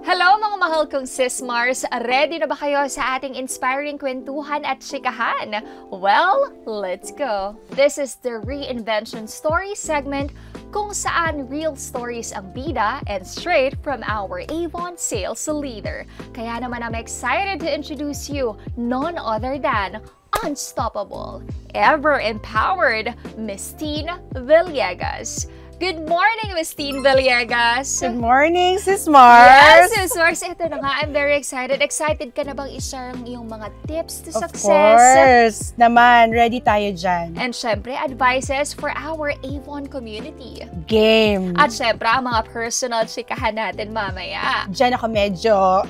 Hello mga mahal kong Sismars! Ready na ba kayo sa ating inspiring kwentuhan at chikahan? Well, let's go! This is the Reinvention Story segment kung saan real stories ang bida and straight from our Avon sales leader. Kaya naman I'm excited to introduce you none other than unstoppable, ever-empowered Miss Teen Villegas. Good morning, Miss Teen Villegas! Good morning, Sis Mars! Yes, Sis Mars! Ito na nga, I'm very excited. Excited ka na bang i-share ang iyong mga tips to Of success? course! Naman, ready tayo dyan. And syempre, advices for our Avon community. Game! At syempre, ang mga personal chikahan natin mamaya. Diyan ako medyo...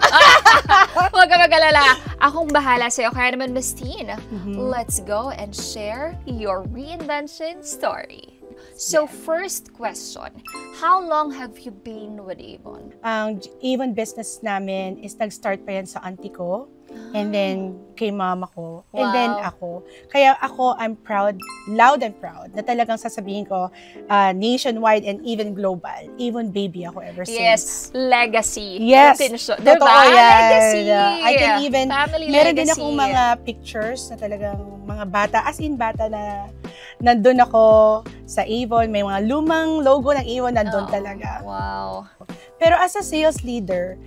Huwag ka mag-alala. Akong bahala sa'yo. Kaya naman, Miss Teen, let's go and share your reinvention story. So, first question, how long have you been with Avon? Ang Avon business namin is nag-start pa yan sa auntie ko. And then, kay mama ko. And then, ako. Kaya ako, I'm proud, loud and proud, na talagang sasabihin ko, nationwide and even global. Avon baby ako ever since. Yes, legacy. Yes, Totoo totoo yan. Legacy. I can even, Family meron legacy. din akong mga pictures na talagang mga bata, as in bata na nandun ako sa Avon. May mga lumang logo ng Avon nandun talaga. Wow. Pero as a sales leader,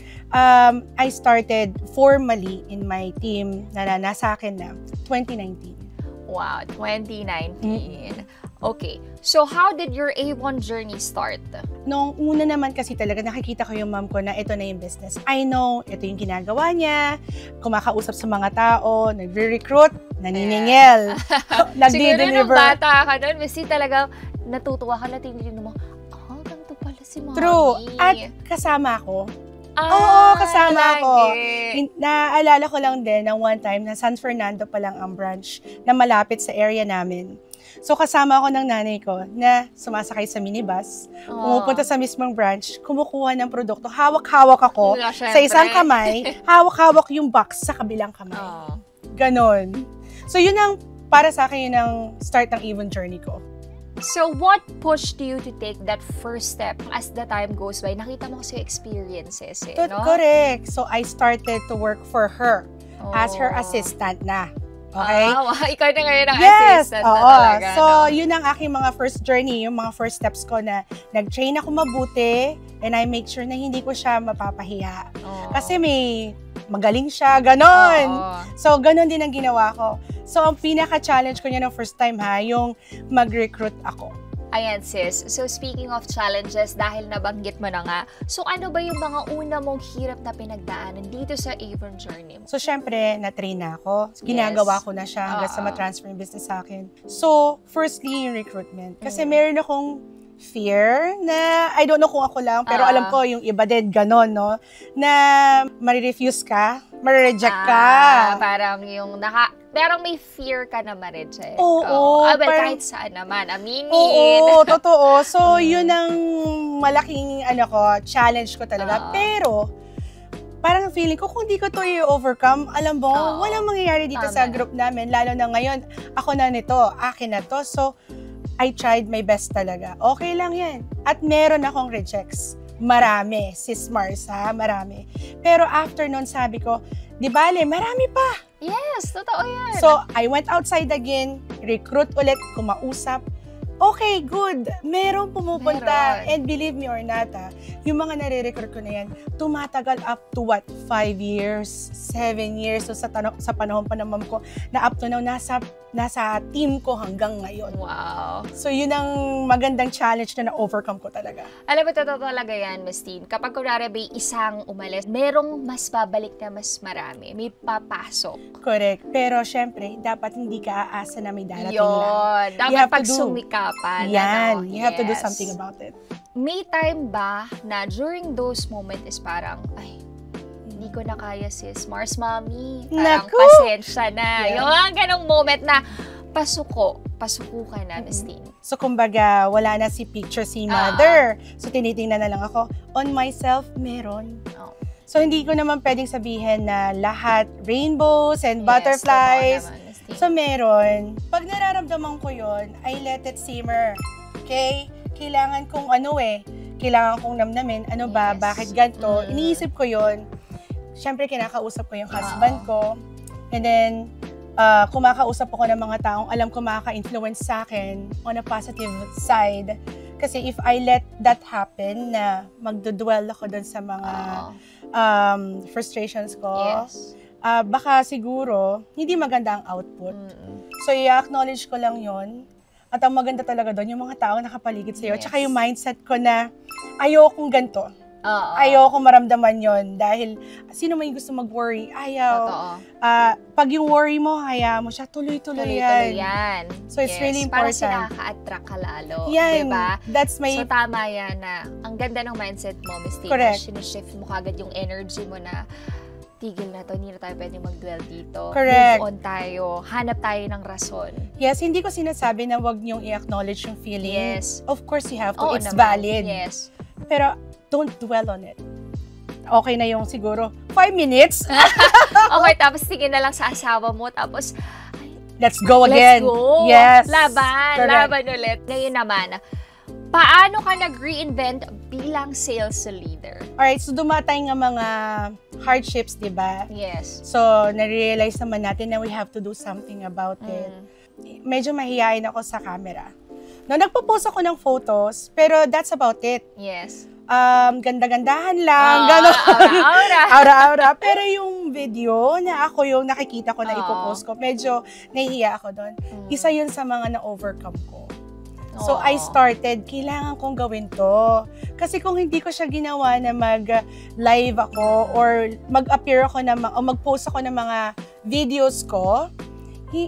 I started formally in my team na nasa akin na 2019. Wow, 2019. Okay, so how did your Avon journey start? Nung una naman kasi talaga nakikita ko yung mom ko na ito na yung business. I know, ito yung ginagawa niya, kumakausap sa mga tao, nagre-recruit, naniningil, Siguro nung nagdi-deliver. bata ka nun, Missy, talagang natutuwa ka na tinignan mo, ganito pala si Mommy. True. At kasama ako. Oo, kasama ako. Naalala ko lang din na one time na San Fernando pa lang ang branch na malapit sa area namin. So kasama ako ng nanay ko na sumasakay sa minibus, pumupunta sa mismong branch, kumukuha ng produkto. Hawak-hawak ako sa isang kamay, hawak-hawak yung box sa kabilang kamay. Ganon. So yun ang, para sa akin, yun ang start ng Avon journey ko. So what pushed you to take that first step as the time goes by? Nakita mo kasi experiences no? Correct. So I started to work for her as her assistant na. Okay? Wow, ikaw na ngayon ang yes, assistant na talaga. So, yun ang aking mga first journey, yung mga first steps ko na nag-train ako mabuti and I make sure na hindi ko siya mapapahiya. Kasi may magaling siya, ganon. So, ganon din ang ginawa ko. So, ang pinaka-challenge ko niya ng first time yung mag-recruit ako. Ayan sis, so speaking of challenges, dahil nabanggit mo na nga, so ano ba yung mga una mong hirap na pinagdaanan dito sa Avon journey mo? So, syempre, na-train na ako. Ginagawa ko na siya hanggang sa ma-transfer yung business sa akin. So, firstly, yung recruitment. Kasi meron akong fear na, I don't know kung ako lang, pero alam ko yung iba din, ganon, no? Na ma-refuse ka, ma-reject ka. Parang yung parang may fear ka na ma-reject. Oo. Kahit saan naman, aminin. Oo, totoo. So, yun ang malaking, challenge ko talaga. Pero, parang feeling ko, kung di ko to i-overcome, alam mo, walang mangyayari dito sa group namin. Lalo na ngayon, ako na nito, akin na to. So, I tried my best talaga. Okay lang yan. At meron akong rejects. Marami, Sis Mars, marami. Pero after nun, sabi ko, di bale, marami pa. Yes, totoo yan. So, I went outside again, recruit ulit, kumausap. Okay, good. Merong pumupunta. And believe me or not, yung mga nare-recruit ko na yan, tumatagal up to 5 years, 7 years. So, sa panahon pa naman ko, na up to now, nasa team ko hanggang ngayon. Wow. So, yun ang magandang challenge na na-overcome ko talaga. Alam mo, totoo talaga yan, Miss Teen. Kapag kunwari may isang umalis, merong mas babalik na mas marami. May papasok. Correct. Pero, syempre, dapat hindi ka aasa na may darating lang. Yun. Dapat pag sumikapan. Yan. You have to do something about it. May time ba na during those moments is parang, ay, hindi ko na kaya sis Mars, Mommy. Parang pasensya na. Yeah. Yung ganong moment na pasuko ka na, Miss Teen. So, kumbaga, wala na si picture si mother. So, tinitingnan na lang ako. On myself, meron. So, hindi ko naman pwedeng sabihin na lahat rainbows and butterflies. Naman, so, meron. Pag nararamdaman ko yon, I let it simmer. Okay? Kailangan kong kailangan kong namnamin, ano ba, bakit ganito, iniisip ko yon. Siyempre, kinakausap ko yung husband ko. And then, kumakausap ako ng mga taong alam ko makaka-influence sa akin on a positive side. Kasi if I let that happen, na magdudwell ako dun sa mga frustrations ko, baka siguro, hindi maganda ang output. So, i-acknowledge ko lang yon. At ang maganda talaga doon, yung mga taong nakapaligid sa'yo. Tsaka yung mindset ko na ayokong ganito. Ayokong maramdaman yon dahil sino may gusto mag-worry? Ayaw. Pag yung worry mo, hayaan mo siya, tuloy-tuloy yan. So, it's really important. Para nakaka-attract ka lalo. Yan. Diba? That's my... So, tama yan na ang ganda ng mindset mo, Miss Tina. Correct. Shift mo kagad yung energy mo na tigil na to, hindi na tayo pwedeng mag-dwell dito. Correct. Move on tayo. Hanap tayo ng rason. Yes, hindi ko sinasabi na wag niyong i-acknowledge yung feeling. Yes. Of course, you have to. Oo It's naman. valid. Yes. Pero, don't dwell on it. Okay na yung siguro 5 minutes. Okay, tapos tingin na lang sa asawa mo, tapos Let's go again. Let's go. Yes. Laban. Correct. Laban ulit. Ngayon naman, paano ka nag-reinvent bilang sales leader? Alright, so dumatay nga mga hardships, di ba? Yes. So, na-realize naman natin na we have to do something about it. Medyo mahihain ako sa camera. No, nagpo-post ako ng photos, pero that's about it. Yes. Ganda-gandahan lang, gano'n. Aura-aura. Aura-aura. Pero yung video na ako yung nakikita ko na ipopost ko, medyo nahihiya ako doon. Isa yun sa mga na-overcome ko. So, I started, kailangan kong gawin to. Kasi kung hindi ko siya ginawa na mag-live ako or mag-appear ako o mag-post ako ng mga videos ko,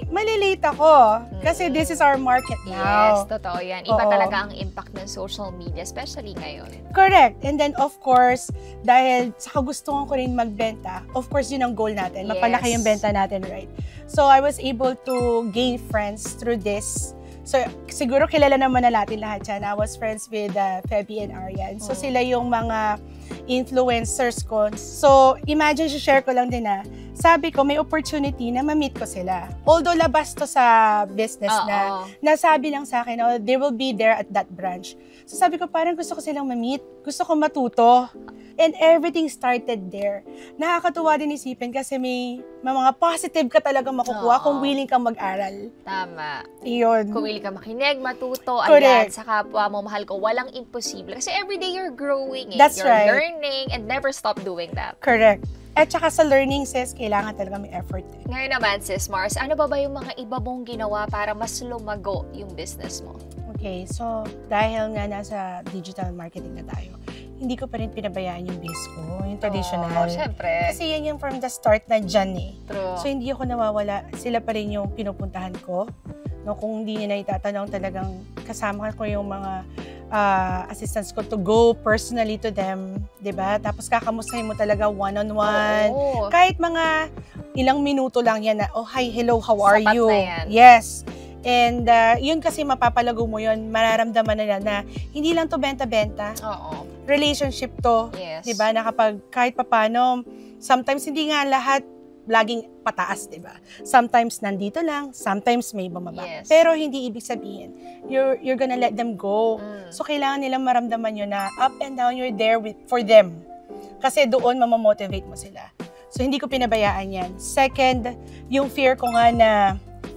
malilate ako. Kasi this is our market now. Yes, totoo yan. Iba talaga ang impact ng social media, especially ngayon. Correct. And then, of course, dahil sa kagustuhan ko rin magbenta, of course, yun ang goal natin. Mapalaki yung benta natin, right? So, I was able to gain friends through this. So, siguro kilala naman na natin lahat yan. I was friends with Feby and Arian. So, sila yung mga influencers ko. So, imagine, share ko lang din na, sabi ko, may opportunity na ma-meet ko sila. Although, labas to sa business na, nasabi lang sa akin, oh, they will be there at that branch. So, sabi ko, parang gusto ko silang ma-meet. Gusto ko matuto. And everything started there. Nakakatuwa din isipin kasi may mga positive ka talaga makukuha kung willing kang mag-aral. Tama. Iyon. Kung willing kang makinig, matuto, Correct. ayan, sa kapwa mo, mahal ko, walang imposible. Kasi everyday you're growing. That's you're right. learning and never stop doing that. Correct. At saka sa learning, sis, kailangan talaga may effort. Ngayon naman, Sis Mars, ano ba yung mga iba mong ginawa para mas lumago yung business mo? Okay, so dahil nga nasa digital marketing na tayo, hindi ko pa rin pinabayaan yung base ko, yung traditional. Syempre. Kasi yan yung from the start na dyan eh. True. So hindi ako nawawala. Sila pa rin yung pinupuntahan ko. No, kung hindi nila itatanong, talagang kasama ko yung mga assistants ko to go personally to them, 'di ba? Tapos kakamustahin mo talaga one-on-one. Kahit mga ilang minuto lang yan na, oh, hi, hello, how are Sapat you? na yan. Yes. And yun kasi mapapalago mo yun, mararamdaman nila na hindi lang to benta-benta. Oo. Relationship to. Yes. 'Di ba? Na kapag kahit papano, sometimes hindi nga lahat laging pataas, 'di ba? Sometimes nandito lang, sometimes may bumaba. Yes. Pero hindi ibig sabihin you're gonna let them go. So kailangan nilang maramdaman yun na up and down, you're there for them. Kasi doon mamamotivate mo sila. So hindi ko pinabayaan yan. Second, yung fear ko nga na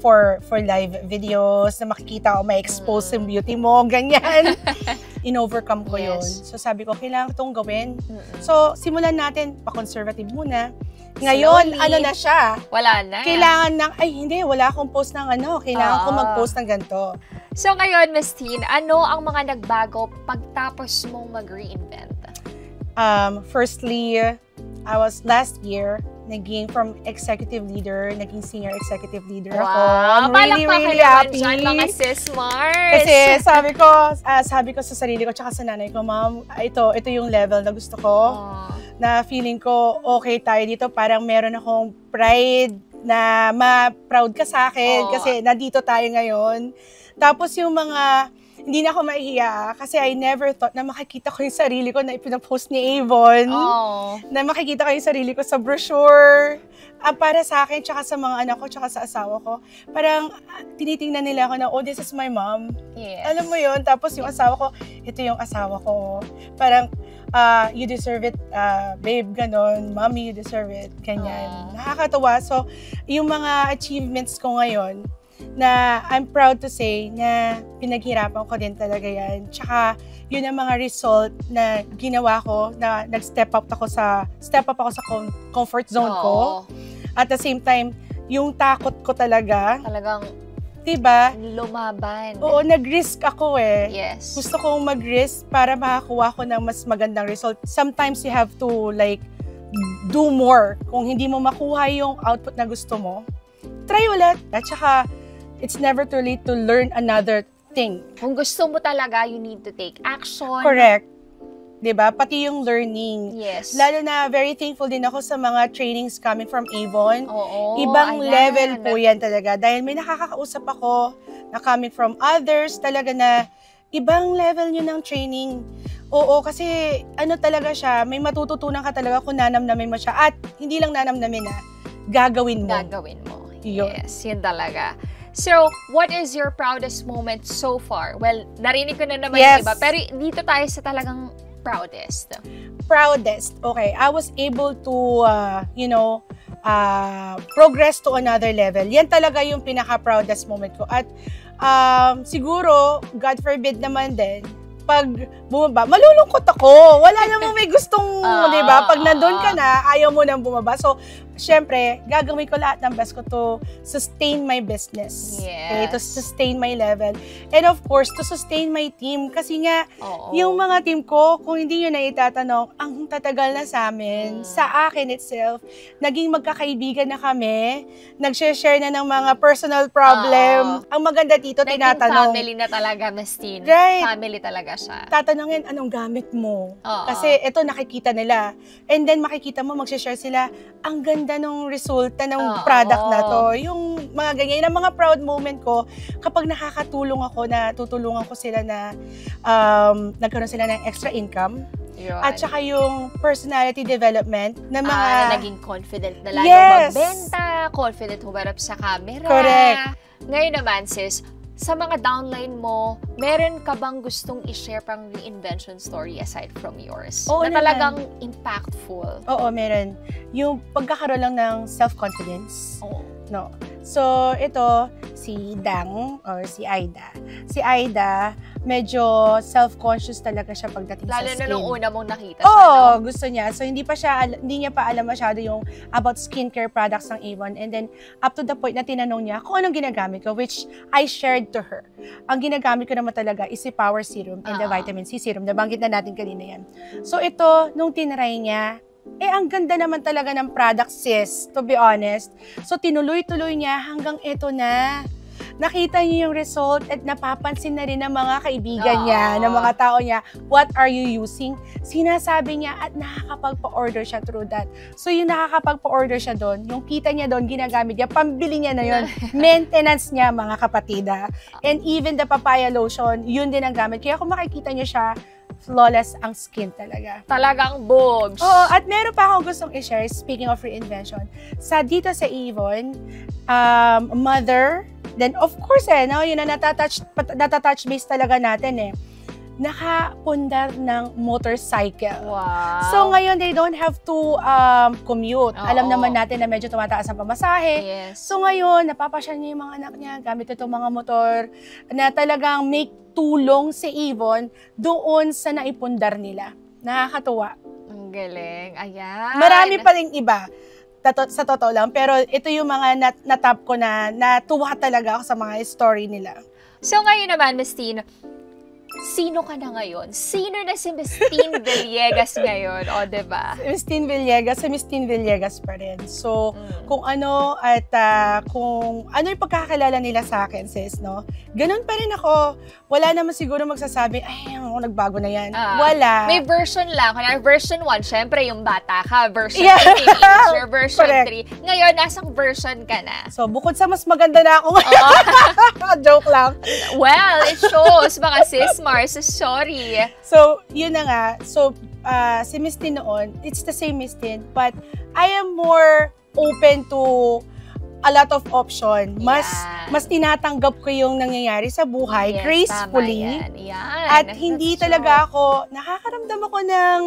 for live videos, na makikita ko, may expose yung beauty mo, ganyan. In-overcome ko yun. So sabi ko, kailangan itong gawin. So simulan natin, pa-conservative muna. Ngayon, Slowly. ano na siya? Wala na. Kailangan ng, ay hindi, wala akong post ng ano. Kailangan ko mag-post ng ganito. So ngayon, Miss Teen, ano ang mga nagbago pagtapos mong mag-reinvent? Firstly, I was last year, naging from executive leader, naging senior executive leader ako. I'm really happy. Dyan, mga Sis Mars. Kasi sabi ko sa sarili ko, tsaka sa nanay ko, Ma'am, ito yung level na gusto ko. Na feeling ko, okay tayo dito. Parang meron akong pride na ma-proud ka sa akin kasi nandito tayo ngayon. Tapos yung mga hindi na ako mahihiya kasi I never thought na makikita ko yung sarili ko na ipinapost ni Avon. Oh. Na makikita ko yung sarili ko sa brochure. Para sa akin, tsaka sa mga anak ko, tsaka sa asawa ko. Parang tinitingnan nila ako na, oh, this is my mom. Yes. Alam mo yun? Tapos yung asawa ko, ito yung asawa ko. Parang, you deserve it, babe, ganon. Mommy, you deserve it. Ganyan. Nakakatuwa. So, yung mga achievements ko ngayon, na I'm proud to say na pinaghirapan ko din talaga yan. Tsaka, yun ang mga result na ginawa ko, na nag-step up ako sa comfort zone ko. At the same time, yung takot ko talagang, diba? Lumaban. Oo, nag-risk ako eh. Yes. Gusto kong mag-risk para makakuha ko ng mas magandang result. Sometimes you have to like, do more. Kung hindi mo makuha yung output na gusto mo, try ulit. At saka, it's never too late to learn another thing. Kung gusto mo talaga, you need to take action. Correct. Diba? Pati yung learning. Yes. Lalo na very thankful din ako sa mga trainings coming from Avon. Oo, Ibang level po yan talaga. Dahil may nakakausap ako na coming from others talaga na ibang level nyo ng training. Oo, kasi ano talaga siya, may matututunan ka talaga kung nanamnamin mo siya. At hindi lang nanamnamin na, gagawin mo. Gagawin mo. Yun. Yes, yun talaga. So, what is your proudest moment so far? Well, narinig ko na naman yung iba, pero dito tayo sa talagang proudest. Proudest. Okay, I was able to, progress to another level. Yan talaga yung pinaka-proudest moment ko. At siguro, God forbid naman din, pag bumaba, malulungkot ako. Wala namang may gustong, di ba? Pag nandun ka na, ayaw mo nang bumaba. So, syempre, gagawin ko lahat ng best ko to sustain my business. Yes. Okay, to sustain my level. And of course, to sustain my team. Kasi nga, yung mga team ko, kung hindi nyo na itatanong, ang tatagal na sa amin, sa akin itself, naging magkakaibigan na kami, nag-share na ng mga personal problem. Ang maganda dito, tinatanong. Family na talaga, Mastine. Right. Family talaga siya. Tatanungin, anong gamit mo? Kasi ito, nakikita nila. And then, makikita mo, mag-share sila, ang ganda ng resulta ng product na to. Yung mga ganyan, yung mga proud moment ko, kapag nakakatulong ako, na tutulungan ko sila na nagkaroon sila ng extra income. Yun. At saka yung personality development na mga... na naging confident na lalo magbenta, confident humarap sa camera. Correct. Ngayon naman, sis, sa mga downline mo, meron ka bang gustong i-share pang reinvention story aside from yours? Oo, na talagang impactful? Oo, meron. Yung pagkakaroon lang ng self-confidence. No. So, ito, si Dang, or si Aida. Si Aida, medyo self-conscious talaga siya pagdating sa skin. Lalo na nung una mong nakita siya, no? Gusto niya. So, hindi niya pa alam masyado yung about skincare products ng Avon. And then, up to the point na tinanong niya kung anong ginagamit ko, which I shared to her. Ang ginagamit ko naman talaga is si Power Serum and the Vitamin C Serum. Nabanggit na natin kanina yan. So, ito, nung tinry niya, ang ganda naman talaga ng product, sis, to be honest. So, tinuloy-tuloy niya hanggang ito na. Nakita niyo yung result at napapansin na rin ng mga kaibigan niya, ng mga tao niya, what are you using? Sinasabi niya at nakakapagpa-order siya through that. So, yung nakakapagpa-order siya doon, yung kita niya doon, ginagamit niya, pambili niya na yun. Maintenance niya, mga kapatida. And even the papaya lotion, yun din ang gamit. Kaya kung makikita niyo siya, flawless ang skin talaga. Talagang bogs. Oo, at meron pa akong gustong i-share, speaking of reinvention. Dito sa Avon, mother, then of course yun na natatouch base talaga natin nakapundar ng motorcycle. Wow. So ngayon, they don't have to commute. Alam naman natin na medyo tumataas ang pamasahe. Yes. So ngayon, napapasya niya yung mga anak niya gamit itong mga motor na talagang make tulong si Avon doon sa naipundar nila. Nakakatuwa. Ang galing. Ayan. Marami pa ring iba. Sa totoo lang. Pero ito yung mga natap ko na natuwa talaga ako sa mga story nila. So ngayon naman, Mastine, sino ka na ngayon? Sino na si Miss Teen Villegas ngayon? O, diba? Miss Teen Villegas, si Miss Teen Villegas pa rin. So, kung ano at kung ano yung pagkakakilala nila sa akin, sis, no? Ganun pa rin ako. Wala naman siguro magsasabi, ay, ako nagbago na yan. Wala. May version lang. Kaya version 1, syempre yung bata ka. Version 2, teenager. Version 3. Ngayon, nasang version ka na. So, bukod sa mas maganda na ako ngayon. Joke lang. Well, it shows mga sis Mars. Sorry. So, yun na nga. So, si Miss Teen noon, it's the same Miss Teen, but I am more open to a lot of option. Mas tinatanggap ko yung nangyayari sa buhay gracefully. At hindi talaga ako, nakakaramdam ako ng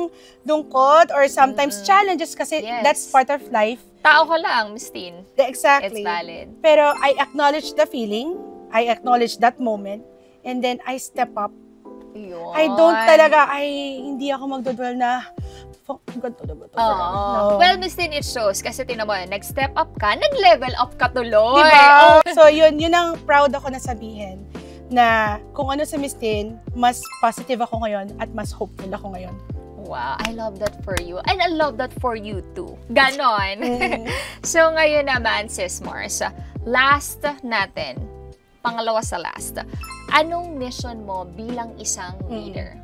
lungkot or sometimes challenges kasi that's part of life. Tao ka lang, Miss Teen. Exactly. It's valid. Pero I acknowledge the feeling, I acknowledge that moment, and then I step up. Yun. I don't talaga, hindi ako magdodwell na, ganito na ba ito? No. Well, Miss Teen, it shows. Kasi tinan mo, nag-step up ka, nag-level up ka tuloy. Diba? So, yun ang proud ako na sabihin. Na kung ano sa Miss Teen, mas positive ako ngayon at mas hopeful ako ngayon. Wow, I love that for you. And I love that for you too. Ganon. So, ngayon naman, Sis Mars, last natin, pangalawa sa last, anong mission mo bilang isang leader?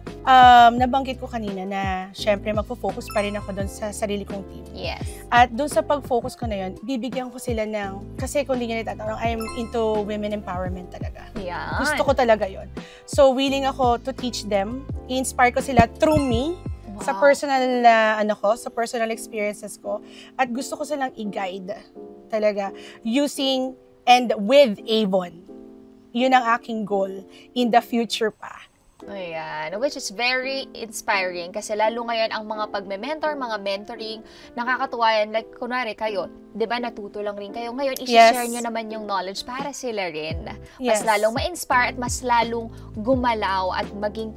Nabanggit ko kanina na syempre magfo-focus pa rin ako doon sa sarili kong team. Yes. At doon sa pag-focus ko na yun, bibigyan ko sila ng, kasi kung hindi nyo natatanong, I'm into women empowerment talaga. Yeah. Gusto ko talaga yun. So, willing ako to teach them, i-inspire ko sila through me, sa personal sa personal experiences ko. At gusto ko silang i-guide talaga using and with Avon. Yun ang aking goal in the future pa. Ayan, which is very inspiring kasi lalo ngayon ang mga pagme-mentor, mga mentoring, nakakatuwa yan. Like, kunwari kayo, di ba natuto lang rin kayo. Ngayon, i-share nyo naman yung knowledge para sila rin. Mas lalong ma-inspire at mas lalong gumalaw at maging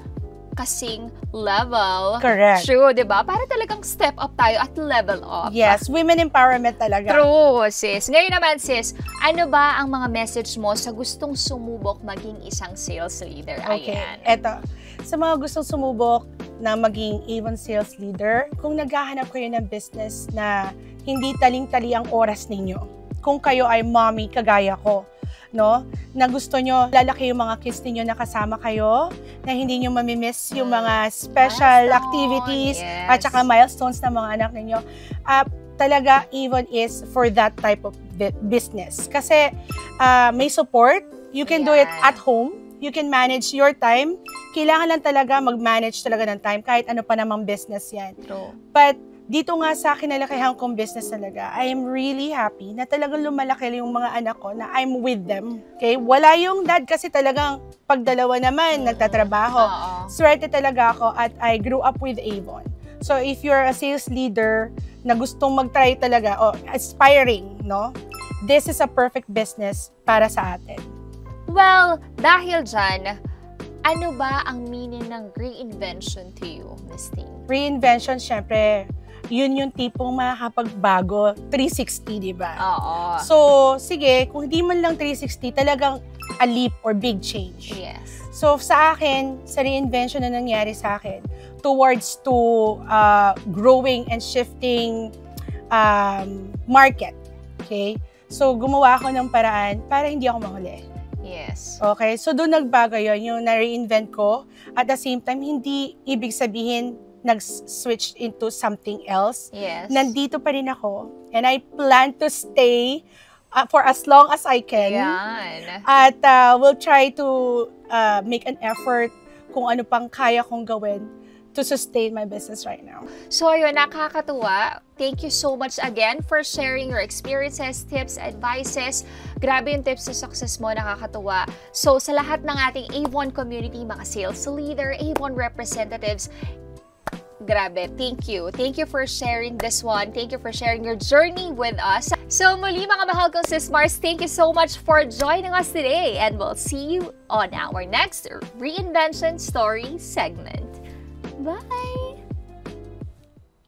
kasing level. Correct. True, di ba? Para talagang step up tayo at level up. Yes, women empowerment talaga. True, sis. Ngayon naman, sis, ano ba ang mga message mo sa gustong sumubok maging isang sales leader? Okay, Ayan. eto. Sa mga gustong sumubok na maging Avon sales leader, kung naghahanap kayo ng business na hindi taling-tali ang oras ninyo, kung kayo ay mommy kagaya ko, no? Na gusto nyo, lalaki yung mga kids ninyo na kasama kayo, na hindi nyo mamimiss yung mga special activities at saka milestones ng mga anak ninyo. Talaga, Avon is for that type of business. Kasi may support, you can do it at home, you can manage your time. Kailangan lang talaga mag-manage talaga ng time, kahit ano pa namang business yan. True. But dito nga sa kinalakihan kong business talaga, I am really happy na talagang lumalaki yung mga anak ko na I'm with them. Okay? Wala yung dad kasi talagang pagdalawa naman, nagtatrabaho. Swerte talaga ako at I grew up with Avon. So if you're a sales leader na gustong mag-try talaga, o aspiring, no? This is a perfect business para sa atin. Well, dahil dyan, ano ba ang meaning ng reinvention to you, Miss Teen? Reinvention, syempre, yun yung tipong makakapagbago, 360, di ba? Oo. So, sige, kung hindi man lang 360, talagang a leap or big change. Yes. So, sa akin, sa reinvention na nangyari sa akin, towards to growing and shifting market. Okay? So, gumawa ako ng paraan para hindi ako mahuli. Yes. Okay? So, doon nagbago yun, yung na-reinvent ko. At the same time, hindi ibig sabihin nag-switch into something else. Yes. Nandito pa rin ako. And I plan to stay for as long as I can. Yan. At we'll try to make an effort kung ano pang kaya kong gawin to sustain my business right now. So, ayun, nakakatuwa. Thank you so much again for sharing your experiences, tips, advices. Grabe yung tips to success mo, nakakatuwa. So, sa lahat ng ating Avon community, mga sales leader, Avon representatives, grabe, thank you. Thank you for sharing this one. Thank you for sharing your journey with us. So, muli mga mahal kong Sis Mars, thank you so much for joining us today. And we'll see you on our next Reinvention Story segment. Bye!